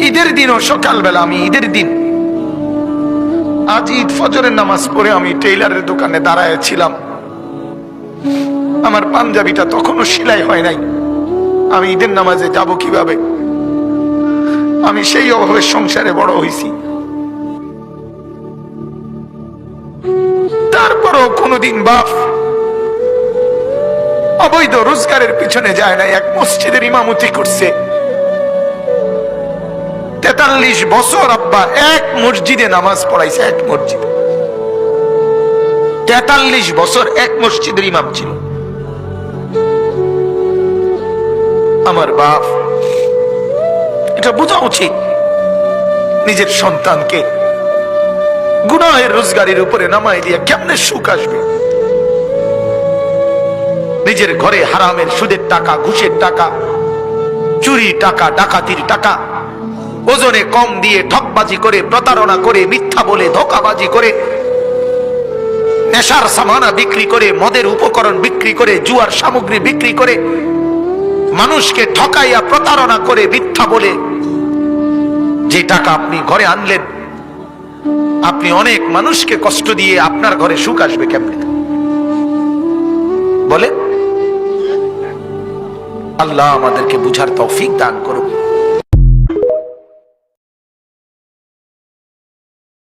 ঈদের দিনও সকালবেলা, আমি ঈদের দিন আজ ঈদ ফজরের নামাজ পড়ে আমি টেইলারের দোকানে দাঁড়ায় ছিলাম। আমার পাঞ্জাবিটা তখনও সেলাই হয় নাই। আমি ঈদের নামাজে যাব কিভাবে? আমি সেই অভাবে সংসারে বড় হয়েছি। তারপরও কোনোদিন বাপ অবৈধ রোজগারের পিছনে যায় না। এক মসজিদের ইমামতি করছে 43 বছর। আব্বা এক মসজিদে নামাজ পড়াইছে, এক মসজিদে 43 বছর এক মসজিদের ইমাম ছিল আমার বাপ। এটা বোঝা উচিত নিজের সন্তানকে গুনাহের রোজগারের উপরে নামাই দিয়ে কেমনে সুখ আসবে? নিজের ঘরে হারামের সুদের টাকা, ঘুষের টাকা, চুরি টাকা, ডাকাতির টাকা, ওজনে কম দিয়ে ঠকবাজি করে, প্রতারণা করে, মিথ্যা বলে, ধোঁকাবাজি করে, নেশার সামানা বিক্রি করে, মদের উপকরণ বিক্রি করে, জুয়ার সামগ্রী বিক্রি করে, মানুষকে ঠকাইয়া প্রতারণা করে, মিথ্যা বলে যে টাকা আপনি ঘরে আনলেন, আপনি অনেক মানুষকে কষ্ট দিয়ে আপনার ঘরে সুখ আসবে কেমনে বলে? আল্লাহ আমাদেরকে বুঝার তৌফিক দান করুন।